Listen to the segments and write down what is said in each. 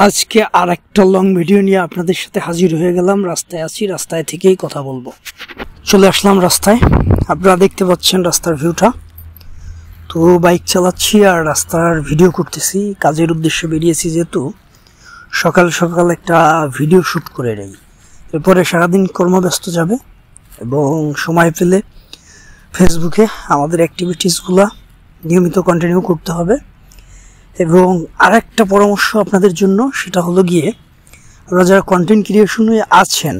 আজকে আর একটা long video নিয়ে আপনাদের সাথে হাজির হয়ে গেলাম। রাস্তায় আছি, রাস্তায় থেকেই কথা বলবো। চলে আসলাম রাস্তায়। আপনারা দেখতে পাচ্ছেন রাস্তার ভিউটা। তো বাইক চালাচ্ছি আর রাস্তার ভিডিও করতেছি। কাজের উদ্দেশ্যে বেরিয়েছি, যেহেতু সকাল সকাল একটা ভিডিও শ্যুট করে নেই। এরপরে সারাদিন কর্মব্যস্ত যাবে এবং সময় পেলে ফেসবুকে আমাদের অ্যাক্টিভিটিসগুলো নিয়মিত কন্টিনিউ করতে হবে। এবং আরেকটা পরামর্শ আপনাদের জন্য, সেটা হলো গিয়ে আপনারা যারা কন্টেন্ট ক্রিয়েশনে আছেন,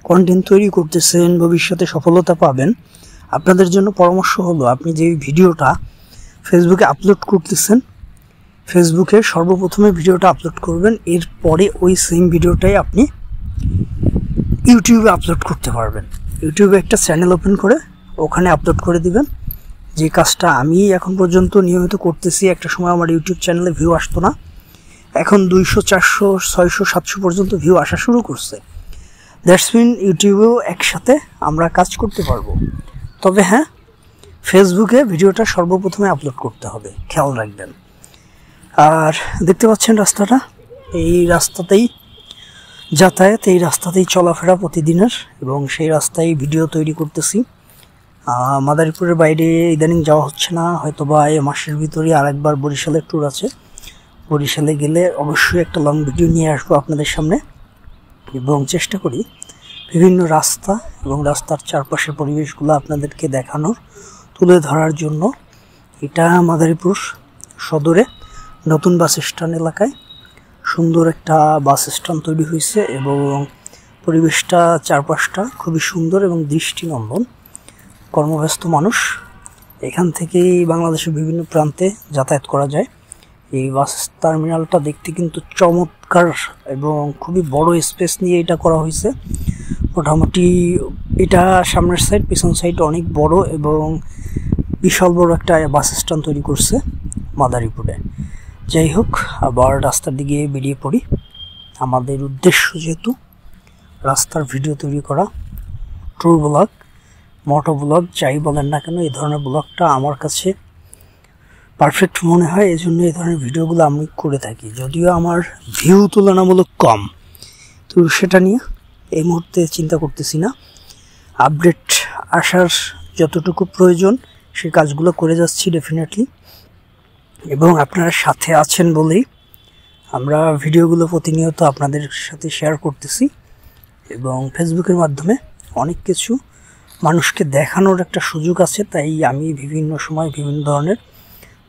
কন্টেন্ট তৈরি করতেছেন, ভবিষ্যতে সফলতা পাবেন, আপনাদের জন্য পরামর্শ হলো আপনি যে ভিডিওটা ফেসবুকে আপলোড করতেছেন, ফেসবুকে সর্বপ্রথমে ভিডিওটা আপলোড করবেন। এরপরে ওই সেম ভিডিওটাই আপনি ইউটিউবে আপলোড করতে পারবেন। ইউটিউবে একটা চ্যানেল ওপেন করে ওখানে আপলোড করে দিবেন। যে কাজটা আমি এখন পর্যন্ত নিয়মিত করতেছি। একটা সময় আমার ইউটিউব চ্যানেলে ভিউ আসতো না, এখন 200, 400, 600, 700 পর্যন্ত ভিউ আসা শুরু করছে। দ্যাটস মিন ইউটিউবেও একসাথে আমরা কাজ করতে পারবো। তবে হ্যাঁ, ফেসবুকে ভিডিওটা সর্বপ্রথমে আপলোড করতে হবে, খেয়াল রাখবেন। আর দেখতে পাচ্ছেন রাস্তাটা, এই রাস্তাতেই যাতায়াত, এই রাস্তাতেই চলাফেরা প্রতিদিনের, এবং সেই রাস্তায় ভিডিও তৈরি করতেছি। মাদারীপুরের বাইরে ইদানিং যাওয়া হচ্ছে না, হয়তো বা এই মাসের ভিতরে আরেকবার বরিশালের ট্যুর আছে। বরিশালে গেলে অবশ্যই একটা লং ভিডিও নিয়ে আসবো আপনাদের সামনে, এবং চেষ্টা করি বিভিন্ন রাস্তা এবং রাস্তার চারপাশের পরিবেশগুলো আপনাদেরকে দেখানোর, তুলে ধরার জন্য। এটা মাদারীপুর সদরে নতুন বাস স্ট্যান্ড এলাকায় সুন্দর একটা বাস স্ট্যান্ড তৈরি হয়েছে, এবং পরিবেশটা চারপাশটা খুবই সুন্দর এবং দৃষ্টিনন্দন। কর্মব্যস্ত মানুষ, এখান থেকেই বাংলাদেশের বিভিন্ন প্রান্তে যাতায়াত করা যায়। এই বাস টার্মিনালটা দেখতে কিন্তু চমৎকার এবং খুবই বড় স্পেস নিয়ে এটা করা হয়েছে। মোটামুটি এটা সামনের সাইড, পিছন সাইড অনেক বড়, এবং বিশাল বড় একটা বাস স্ট্যান্ড তৈরি করছে মাদারীপুরে। যাই হোক, আবার রাস্তার দিকে বেরিয়ে পড়ি। আমাদের উদ্দেশ্য যেহেতু রাস্তার ভিডিও তৈরি করা, ট্যুর ব্লগ, মোটো ব্লগ যাই বলেন না কেন, এই ধরনের ব্লগটা আমার কাছে পারফেক্ট মনে হয়। এই জন্য এই ধরনের ভিডিওগুলো আমি করে থাকি। যদিও আমার ভিউ তুলনামূলক কম, তো সেটা নিয়ে এই মুহূর্তে চিন্তা করতেছি না। আপডেট আসার যতটুকু প্রয়োজন সেই কাজগুলো করে যাচ্ছি ডেফিনেটলি, এবং আপনারা সাথে আছেন বলেই আমরা ভিডিওগুলো প্রতিনিয়ত আপনাদের সাথে শেয়ার করতেছি। এবং ফেসবুকের মাধ্যমে অনেক কিছু মানুষকে দেখানোর একটা সুযোগ আছে, তাই আমি বিভিন্ন সময় বিভিন্ন ধরনের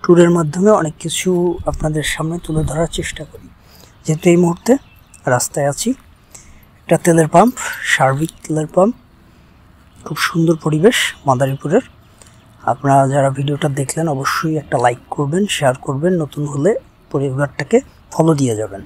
ট্যুরের মাধ্যমে অনেক কিছু আপনাদের সামনে তুলে ধরার চেষ্টা করি। যেহেতু এই মুহূর্তে রাস্তায় আছি, একটা তেলের পাম্প, সার্বিক তেলের পাম্প, খুব সুন্দর পরিবেশ মাদারীপুরের। আপনারা যারা ভিডিওটা দেখলেন অবশ্যই একটা লাইক করবেন, শেয়ার করবেন, নতুন হলে পরিবারটাকে ফলো দিয়ে যাবেন।